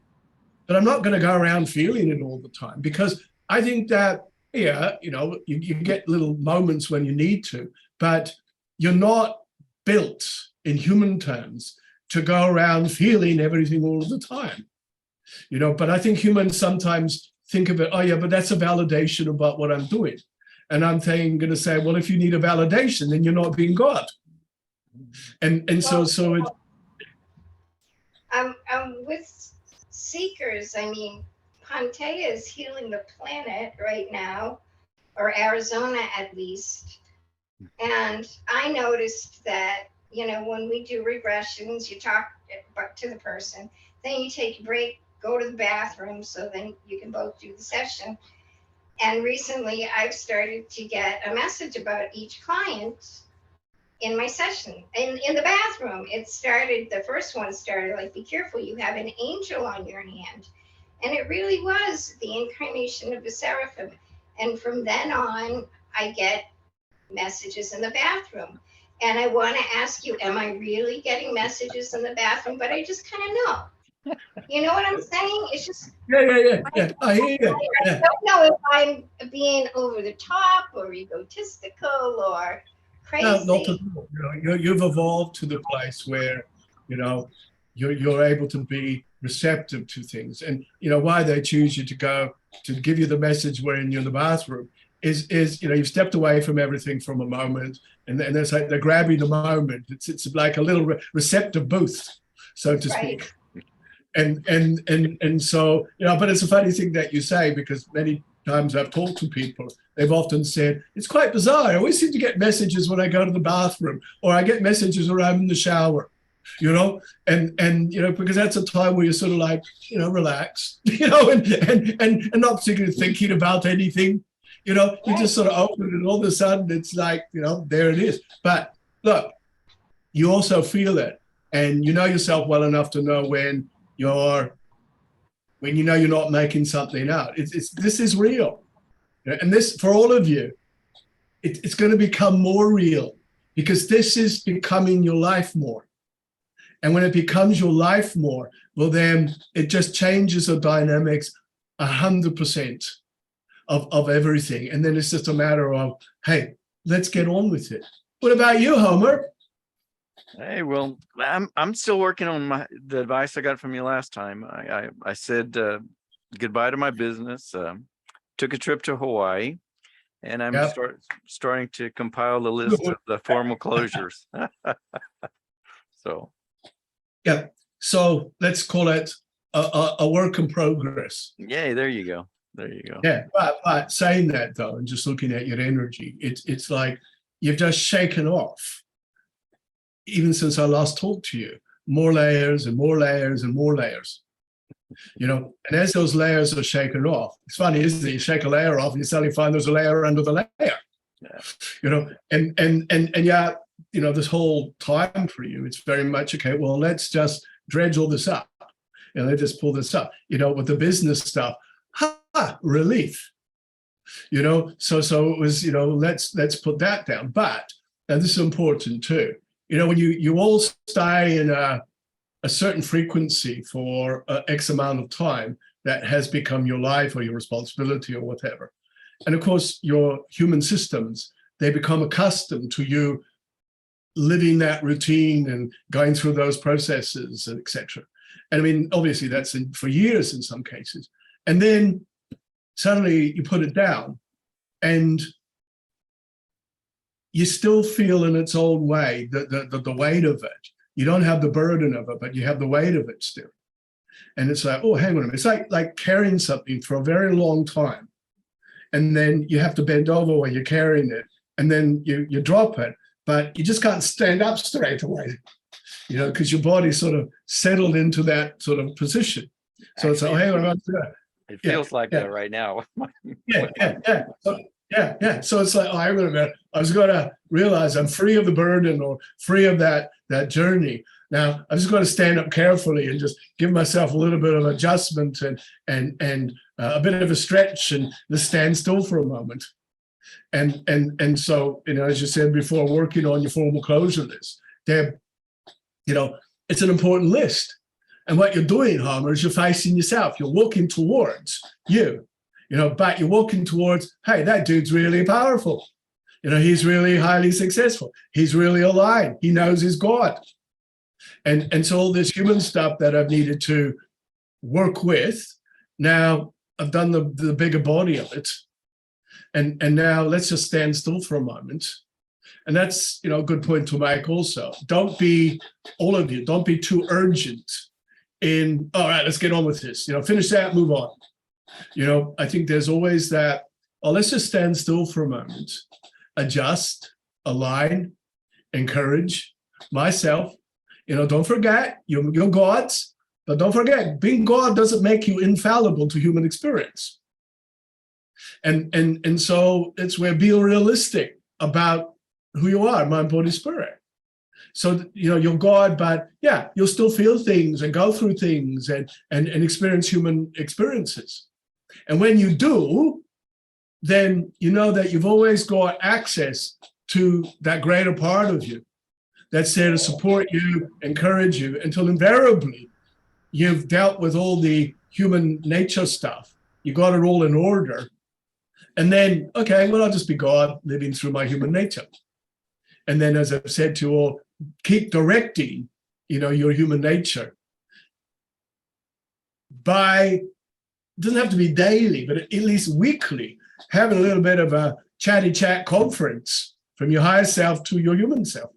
but I'm not going to go around feeling it all the time, because I think that you get little moments when you need to, but you're not built in human terms to go around feeling everything all the time. But I think humans sometimes think of it, oh yeah, but that's a validation about what I'm doing. And I'm going to say, well, if you need a validation, then you're not being God. And so it. I'm with seekers. I mean, Pantea is healing the planet right now, or Arizona at least. And I noticed that, you know, when we do regressions, you talk to the person, then you take a break, go to the bathroom, so then you can both do the session. And recently I've started to get a message about each client in my session. In the bathroom, the first one started like, be careful, you have an angel on your hand. And it really was the incarnation of the seraphim. And from then on, I get messages in the bathroom. And I want to ask you, am I really getting messages in the bathroom? But I just kind of know. You know what I'm saying? It's just, Yeah. I hear you. I don't know if I'm being over the top or egotistical or crazy. No, not at all. You know, you've evolved to the place where, you know, you're able to be receptive to things. And, you know, why they choose you to go to give you the message when you're in the bathroom is, you know, you've stepped away from everything from a moment, and it's like they're grabbing the moment. It's like a little receptive booth, so to speak. And so, you know, but it's a funny thing that you say, because many times I've talked to people, they've often said, it's quite bizarre. I always seem to get messages when I go to the bathroom, or I get messages when I'm in the shower, you know, and you know, because that's a time where you're sort of like, you know, relax, you know, and not particularly thinking about anything, you know, you just sort of open it, and all of a sudden it's like, you know, there it is. But look, you also feel it, and you know yourself well enough to know when you know you're not making something out. This is real, and this, for all of you, it's going to become more real, because this is becoming your life more. And when it becomes your life more, well, then it just changes the dynamics 100% of everything. And then it's just a matter of, hey, let's get on with it. What about you, Homer? Hey, well, I'm still working on the advice I got from you last time. I said goodbye to my business, took a trip to Hawaii, and I'm starting to compile the list of the formal closures. So. Yeah. So let's call it a work in progress. Yeah, there you go. There you go. Yeah, but saying that though, and just looking at your energy, it's like you've just shaken off, even since I last talked to you, more layers and more layers and more layers. You know, and as those layers are shaken off, it's funny, isn't it? You shake a layer off and you suddenly find there's a layer under the layer. Yeah. You know, and yeah, you know, this whole time for you, it's very much, okay, well, let's just dredge all this up. And let's just pull this up. You know, with the business stuff, relief. You know, so it was, you know, let's put that down. But, and this is important too, you know, when you all stay in a certain frequency for X amount of time, that has become your life or your responsibility or whatever. And of course, your human systems, they become accustomed to you living that routine and going through those processes, and etc. And I mean, obviously that's for years in some cases. And then suddenly you put it down and you still feel in its own way the weight of it. You don't have the burden of it, but you have the weight of it still. And it's like, oh, hang on a minute. It's like carrying something for a very long time. And then you have to bend over while you're carrying it. And then you drop it, but you just can't stand up straight away, you know, because your body sort of settled into that sort of position. So it's like, oh, hang on. It feels like that right now. Yeah. So it's like, oh, hang on a minute. I was going to realize I'm free of the burden or free of that journey. Now I'm just going to stand up carefully and just give myself a little bit of adjustment and a bit of a stretch and just stand still for a moment. And so, you know, as you said before, working on your formal closure list, you know, it's an important list. And what you're doing, Homer, is you're facing yourself. You're walking towards you, you know, but you're walking towards, hey, that dude's really powerful. You know, he's really highly successful. He's really aligned. He knows his God. And so all this human stuff that I've needed to work with, now I've done the bigger body of it. And now let's just stand still for a moment. And that's, you know, a good point to make also. Don't be, all of you, don't be too urgent in, all right, let's get on with this. You know, finish that, move on. You know, I think there's always that oh, let's just stand still for a moment, adjust, align, encourage myself. Don't forget, you're gods, but don't forget, being God doesn't make you infallible to human experience. And so it's where being realistic about who you are, mind, body, spirit. So, you're God, but yeah, you'll still feel things and go through things and experience human experiences. And when you do, then you know that you've always got access to that greater part of you that's there to support you, encourage you, until invariably you've dealt with all the human nature stuff. You got it all in order. And then, okay, well, I'll just be God living through my human nature. And then, as I've said to you all, keep directing, your human nature by, doesn't have to be daily, but at least weekly, having a little bit of a chatty chat conference from your higher self to your human self,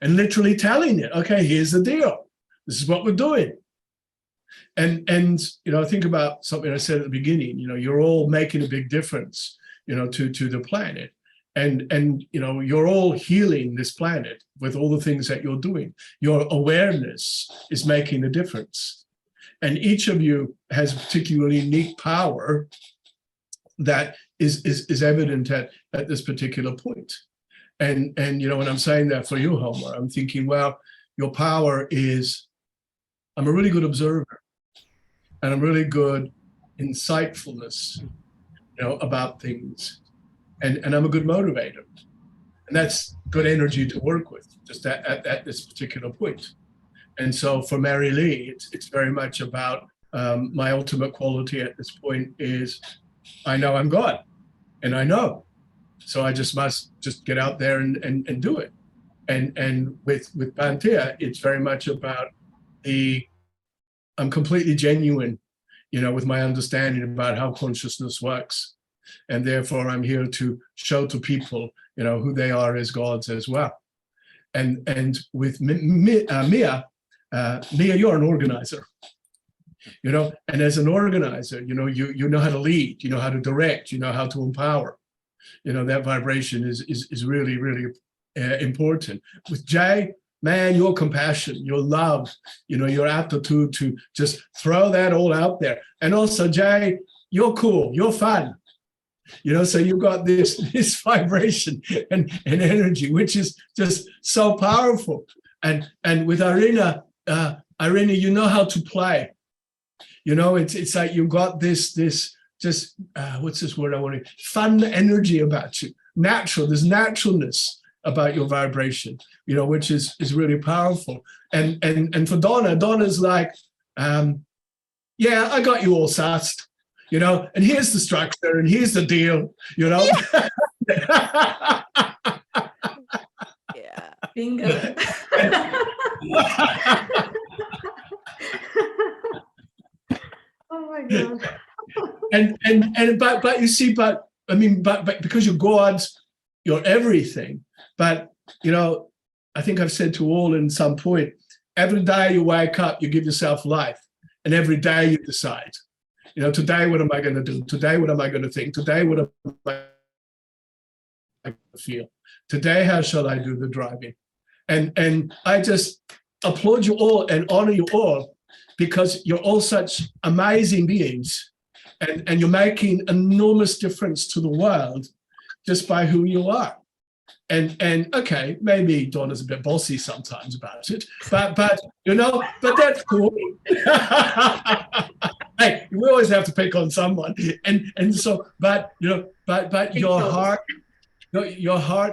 and literally telling it, okay, here's the deal. This is what we're doing. And think about something I said at the beginning, you're all making a big difference, to the planet. And you're all healing this planet with all the things that you're doing. Your awareness is making a difference. And each of you has a particularly unique power that is evident at this particular point. And when I'm saying that for you, Homer, I'm thinking, well, your power is, I'm a really good observer, and I'm really good insightfulness, about things. And I'm a good motivator. And that's good energy to work with, just at this particular point. And so for Mary Lee, it's very much about my ultimate quality at this point is, I know I'm God, and I know. So I just must just get out there and do it. And with Panthea, it's very much about I'm completely genuine, with my understanding about how consciousness works. And therefore I'm here to show to people, who they are as gods as well. And with Mia, you're an organizer, and as an organizer, you know how to lead, you know how to direct, you know how to empower. That vibration is really, really important. With Jay, man, your compassion, your love, your aptitude to just throw that all out there. And also, Jay, you're cool, you're fun. So you've got this vibration and energy, which is just so powerful. And with Irina, you know how to play. It's like you've got this just what's this word I want to, fun energy about you. Natural, there's naturalness about your vibration, which is really powerful. And for Donna's like, yeah, I got you all sussed. And here's the structure, and here's the deal, Yeah. Bingo. Oh my God. But you see, but because you're gods, you're everything. But I think I've said to all in some point, every day you wake up, you give yourself life, and every day you decide. Today, what am I going to do? Today, what am I going to think? Today, what am I going to feel? Today, how shall I do the driving? And I just applaud you all and honor you all, because you're all such amazing beings, and you're making enormous difference to the world just by who you are. And okay, maybe Donna's a bit bossy sometimes about it, but that's cool. Hey, we always have to pick on someone, and so, but your heart,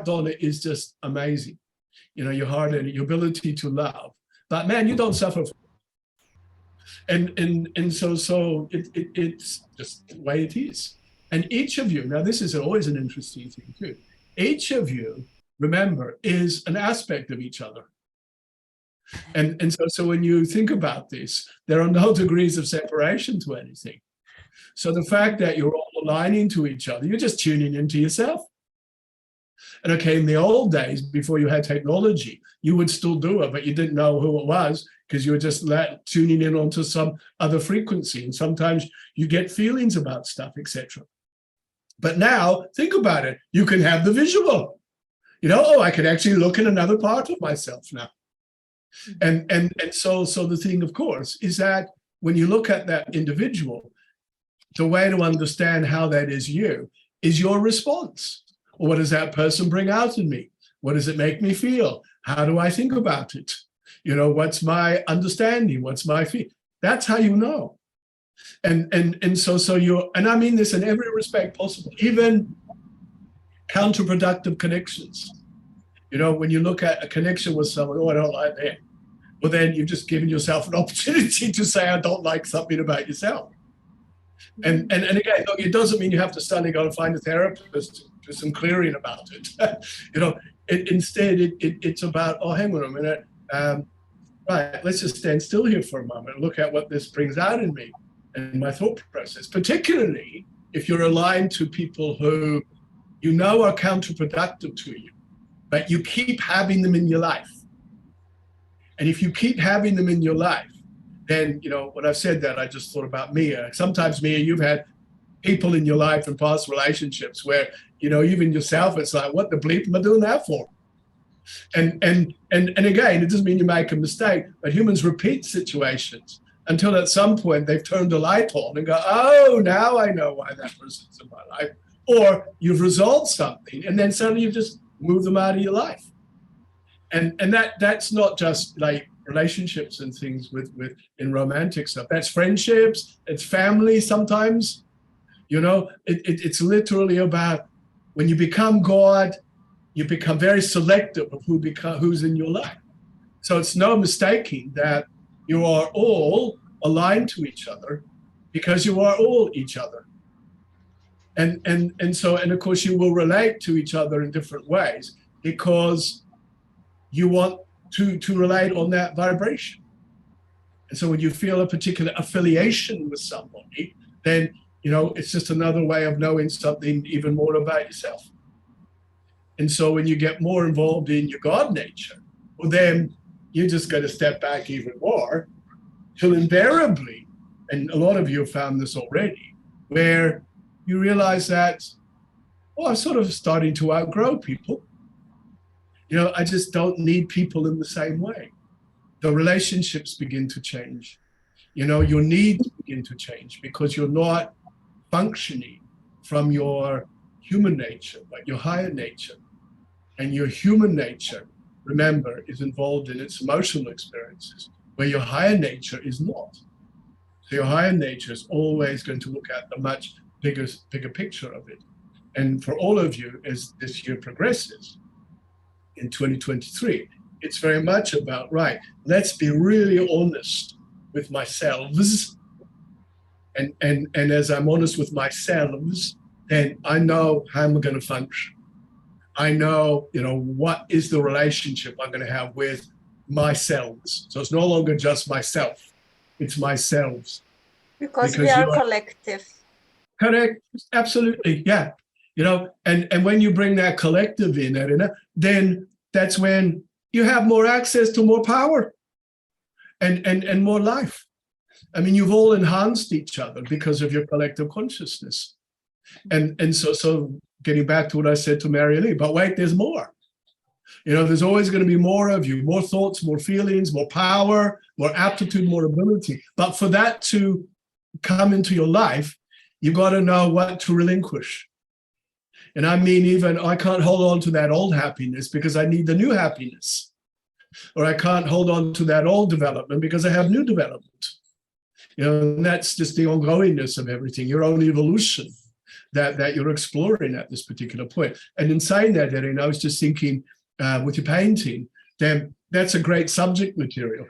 Donna, is just amazing. Your heart and your ability to love. But man, you don't suffer. And so it's just the way it is. And each of you, now this is always an interesting thing too. Each of you, remember, is an aspect of each other. And so when you think about this, there are no degrees of separation to anything. So the fact that you're all aligning to each other, you're just tuning into yourself. And okay, in the old days, before you had technology, you would still do it, but you didn't know who it was because you were just tuning in onto some other frequency. And sometimes you get feelings about stuff, etc. But now think about it. You can have the visual. You know, oh, I can actually look at another part of myself now. And so the thing, of course, is that when you look at that individual, the way to understand how that is you is your response. What does that person bring out in me? What does it make me feel? How do I think about it? You know, what's my understanding? What's my feel? That's how you know. And so you're, and I mean this in every respect possible, even counterproductive connections. You know, when you look at a connection with someone, oh, I don't like that. Well, then you've just given yourself an opportunity to say, I don't like something about yourself. And again, look, it doesn't mean you have to suddenly go and find a therapist to do some clearing about it. You know, instead, it's about, oh, hang on a minute. Right, let's just stand still here for a moment and look at what this brings out in me and my thought process, particularly if you're aligned to people who you know are counterproductive to you, but you keep having them in your life. And if you keep having them in your life, then, you know, when I've said that, I just thought about Mia. Sometimes, Mia, you've had people in your life in past relationships where, you know, even yourself, it's like, what the bleep am I doing that for? And again, it doesn't mean you make a mistake, but humans repeat situations until at some point they've turned a light on and go, oh, now I know why that person's in my life. Or you've resolved something and then suddenly you just move them out of your life. And that's not just like relationships and things with in romantic stuff. That's friendships, it's family sometimes. You know, it's literally about when you become God, you become very selective of who's in your life. So it's no mistaking that you are all aligned to each other because you are all each other. And so of course you will relate to each other in different ways because you want to relate on that vibration. And so when you feel a particular affiliation with somebody, then, you know, it's just another way of knowing something even more about yourself. And so when you get more involved in your God nature, well, then you're just going to step back even more till invariably, and a lot of you have found this already, where you realize that, well, I'm sort of starting to outgrow people. You know, I just don't need people in the same way. The relationships begin to change. You know, your needs begin to change because you're not functioning from your human nature, but your higher nature. And your human nature, remember, is involved in its emotional experiences, where your higher nature is not. So your higher nature is always going to look at the much bigger picture of it. And for all of you, as this year progresses, in 2023, it's very much about, right, let's be really honest with myself. And as I'm honest with myself, then I know how I'm going to function. I know, you know, what is the relationship I'm going to have with myself. So it's no longer just myself, it's myself. Because we are collective. Correct, absolutely, yeah. You know, and when you bring that collective in, Irina, then that's when you have more access to more power and more life. I mean, you've all enhanced each other because of your collective consciousness. And so getting back to what I said to Mary Lee, but wait, there's more. You know, there's always going to be more of you, more thoughts, more feelings, more power, more aptitude, more ability. But for that to come into your life, you got to know what to relinquish. And I mean, even I can't hold on to that old happiness because I need the new happiness. Or I can't hold on to that old development because I have new development. You know, and that's just the ongoingness of everything, your own evolution that you're exploring at this particular point. And in saying that, Erin, I was just thinking with your painting, then that's a great subject material.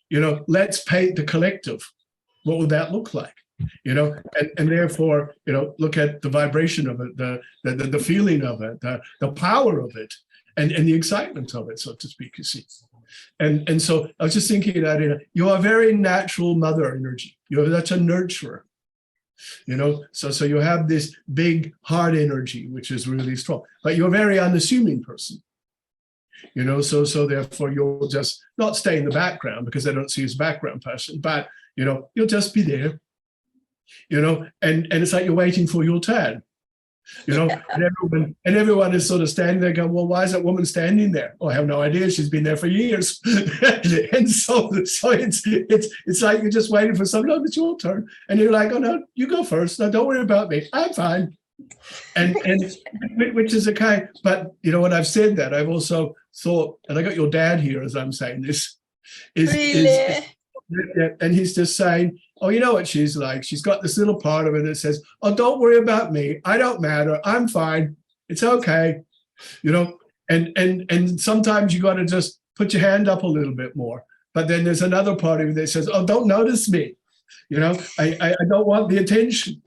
You know, let's paint the collective. What would that look like? You know, and therefore, you know, look at the vibration of it, the feeling of it, the power of it, and the excitement of it, so to speak, you see. And so I was just thinking that you are very natural mother energy. You're such a nurturer, you know, so you have this big heart energy, which is really strong, but you're a very unassuming person. You know, so therefore you'll just not stay in the background because I don't see you as a background person, but, you know, you'll just be there, you know, and it's like you're waiting for your turn. you know, and everyone is sort of standing there going, well, why is that woman standing there? Oh, I have no idea. She's been there for years. And so it's like you're just waiting for someone, oh, it's your turn. And you're like, oh, no, you go first. No, don't worry about me. I'm fine. And which is okay. But, you know, when I've said that, I've also thought, and I got your dad here as I'm saying this, and he's just saying, oh, you know what she's like? She's got this little part of it that says, oh, don't worry about me. I don't matter. I'm fine. It's okay. You know, and sometimes you got to just put your hand up a little bit more. But then there's another part of it that says, oh, don't notice me. You know, I don't want the attention.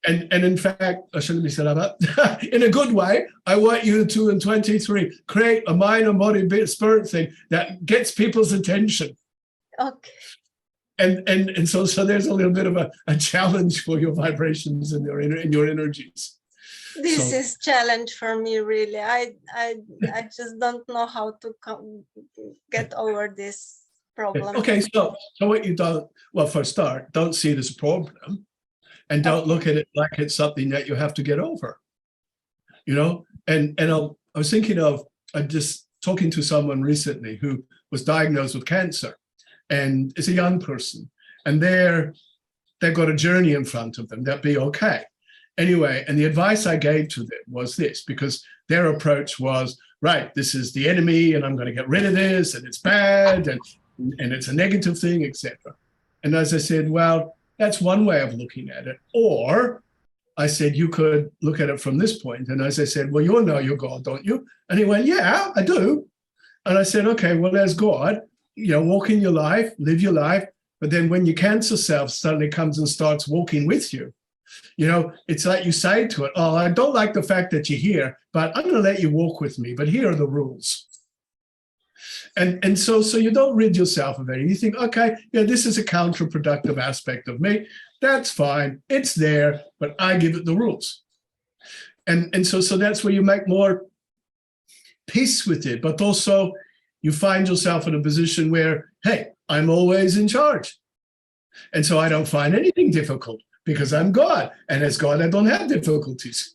And in fact, I shouldn't be said that, in a good way, I want you to, in 23, create a mind and body spirit thing that gets people's attention. Okay. And so there's a little bit of a challenge for your vibrations and your energies. This is challenge for me, really. I just don't know how to get over this problem. Okay, so what you don't, well, for a start, don't see it as a problem, and don't look at it like it's something that you have to get over. You know, and I was thinking of just talking to someone recently who was diagnosed with cancer. And it's a young person, and they've got a journey in front of them. That'd be okay. Anyway, and the advice I gave to them was this, because their approach was, right, this is the enemy, and I'm going to get rid of this, and it's bad, and it's a negative thing, etc. And as I said, well, that's one way of looking at it. Or I said, you could look at it from this point. And as I said, well, you all know your God, don't you? And he went, yeah, I do. And I said, okay, well, there's God. You know, walk in your life, live your life. But then when your cancer self suddenly comes and starts walking with you, you know, it's like you say to it, oh, I don't like the fact that you're here, but I'm going to let you walk with me. But here are the rules. And so you don't rid yourself of it. You think, okay, yeah, this is a counterproductive aspect of me. That's fine. It's there, but I give it the rules. And so that's where you make more peace with it, but also you find yourself in a position where, hey, I'm always in charge. And so I don't find anything difficult because I'm God. And as God, I don't have difficulties.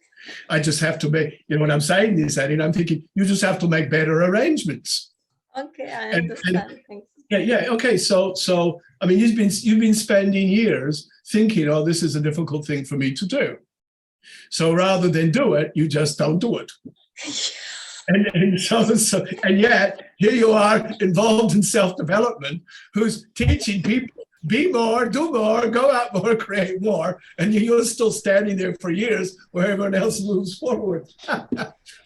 I just have to make, you know, what I'm saying is that, and I'm thinking, you just have to make better arrangements. Okay, I understand. Thanks. Yeah. Okay. So, I mean, you've been spending years thinking, oh, this is a difficult thing for me to do. So rather than do it, you just don't do it. And yet here you are involved in self-development, who's teaching people, be more, do more, go out more, create more, and you're still standing there for years where everyone else moves forward.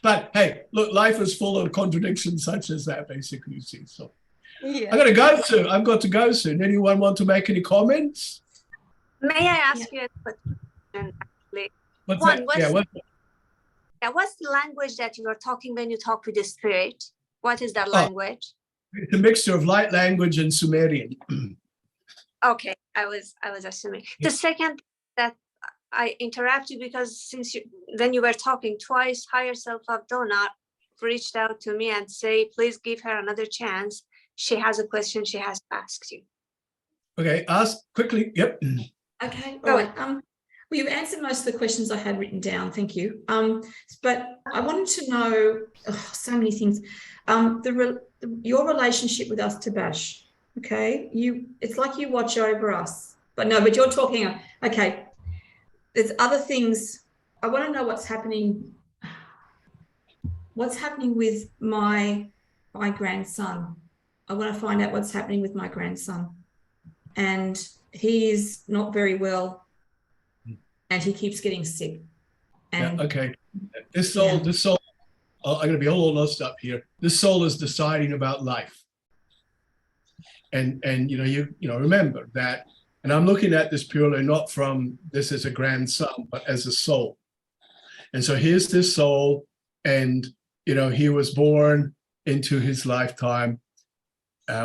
But hey, look, life is full of contradictions such as that, basically, you see. So yeah. I've got to go soon. Anyone want to make any comments? May I ask you a question, actually? What's the language that you are talking when you talk with the spirit? What is that language? It's a mixture of light language and Sumerian. Okay, I was assuming. The second that I interrupt you because when you were talking twice, higher self of Donna reached out to me and say, please give her another chance. She has a question she has asked you. Okay, ask quickly. Yep. Okay, all right. Well, you've answered most of the questions I had written down. Thank you. But I wanted to know so many things. Your relationship with us, Tabaash. Okay, it's like you watch over us, but you're talking. Okay, there's other things. I want to know what's happening. What's happening with my grandson? I want to find out what's happening with my grandson, and he is not very well. And he keeps getting sick. And yeah, okay. This soul, I'm going to be all lost up here. This soul is deciding about life. And you remember that, and I'm looking at this purely not from this as a grandson, but as a soul. And so here's this soul, and he was born into his lifetime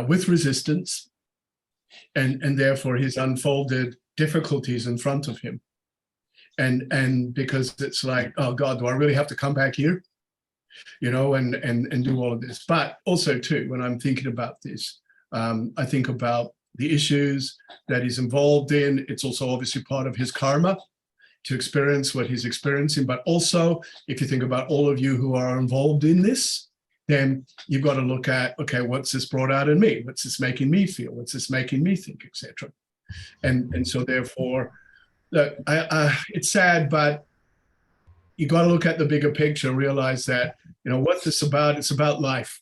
with resistance, and therefore he's unfolded difficulties in front of him. And because it's like, oh God, do I really have to come back here? And do all of this. But also too, when I'm thinking about this, I think about the issues that he's involved in. It's also obviously part of his karma. to experience what he's experiencing. But also, if you think about all of you who are involved in this, then you've got to look at, okay, what's this brought out in me? What's this making me feel? What's this making me think, etc. And so therefore, look, it's sad, but you got to look at the bigger picture and realize that, you know, what's this about? It's about life.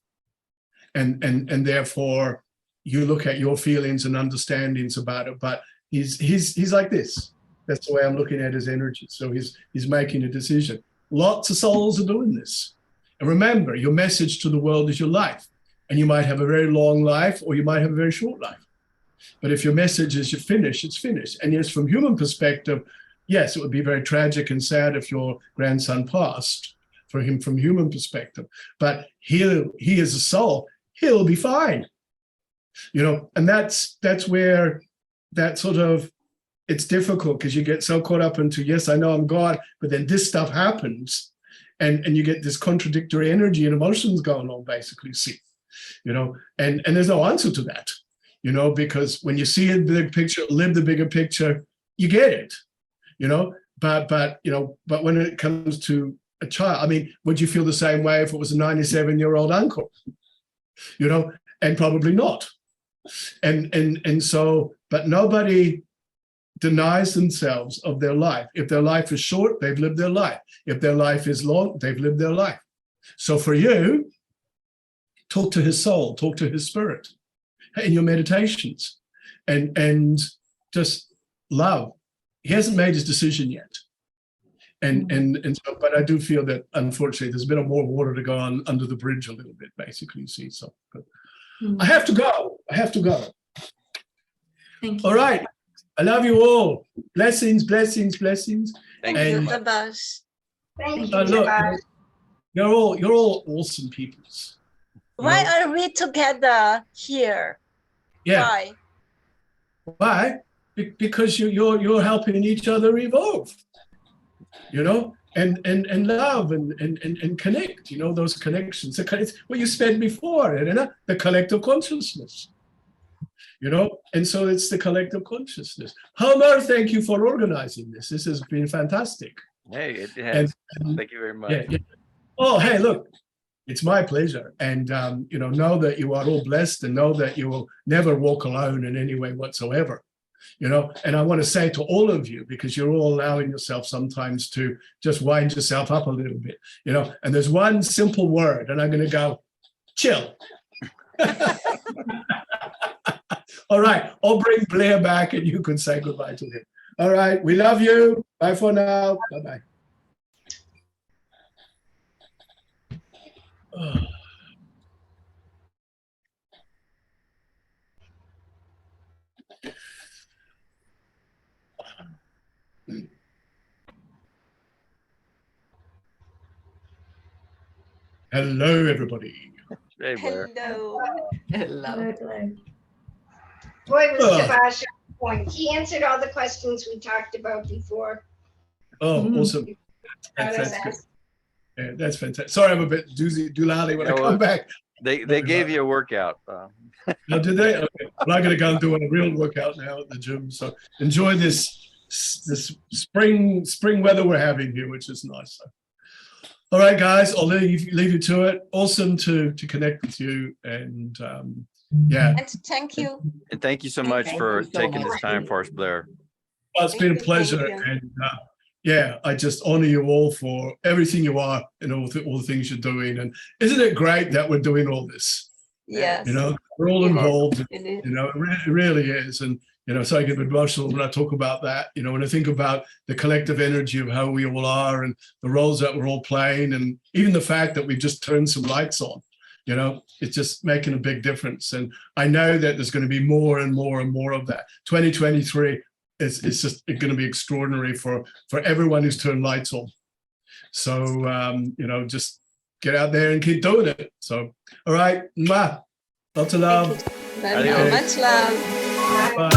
And therefore you look at your feelings and understandings about it, but he's like this. That's the way I'm looking at his energy. So he's making a decision. Lots of souls are doing this. And remember, your message to the world is your life. And you might have a very long life or you might have a very short life. But if your message is you're finished, it's finished. And yes, from human perspective, yes, it would be very tragic and sad if your grandson passed for him from human perspective. But he is a soul, he'll be fine. You know, and that's where that sort of, it's difficult because you get so caught up into, yes, I know I'm God, but then this stuff happens and you get this contradictory energy and emotions going on, basically, see, you know, and there's no answer to that, you know, because when you see the big picture, live the bigger picture, you get it, you know, but you know, but when it comes to a child, I mean, would you feel the same way if it was a 97-year-old uncle, you know, and probably not. And so, but nobody denies themselves of their life. If their life is short, they've lived their life. If their life is long, they've lived their life. So for you, talk to his soul, talk to his spirit in your meditations and just love. He hasn't made his decision yet. And so, but I do feel that unfortunately there's a bit of more water to go on under the bridge a little bit, basically, you see. So but I have to go. Thank you. All right. I love you all. Blessings, blessings, blessings. Thank you, Tabaash. Thank you, Look, Tabaash. you're all awesome peoples. Why are we together here? Yeah. Why? Because you're helping each other evolve. You know, and love and connect. You know, those connections. It's what you said before, you know, the collective consciousness. You know, and so it's the collective consciousness. Homer, thank you for organizing this. This has been fantastic. Hey, it has. Thank you very much. Yeah. Oh, hey, look, it's my pleasure. And, you know that you are all blessed and know that you will never walk alone in any way whatsoever. You know, and I want to say to all of you, because you're all allowing yourself sometimes to just wind yourself up a little bit, you know, and there's one simple word, and I'm going to go, chill. All right, I'll bring Blair back and you can say goodbye to him. All right, we love you. Bye for now. Bye-bye. Oh. Hello, everybody. Hey, Blair. Hello. Hello. Boy, was Tabaash on point. He answered all the questions we talked about before. Oh, awesome. That's good. Yeah, that's fantastic. Sorry, I'm a bit doolally when I come back. They gave you a workout. Oh, did they? Okay. Well, I'm going to go and do a real workout now at the gym. So enjoy this spring weather we're having here, which is nice. So, all right, guys, I'll leave you to it. Awesome to connect with you, and yeah. And thank you. And thank you so much for taking this time for us, Blair. Well, it's been a pleasure, and yeah, I just honor you all for everything you are and all the things you're doing. And isn't it great that we're doing all this? Yes. You know, we're all involved. You know, it really is. And you know, so I get emotional when I talk about that. You know, when I think about the collective energy of how we all are and the roles that we're all playing, and even the fact that we've just turned some lights on. You know, it's just making a big difference. And I know that there's going to be more and more and more of that. 2023 it's just going to be extraordinary for everyone who's turned lights on. So, you know, just get out there and keep doing it. So, all right. Mwah. Lots of love. Much love. Bye.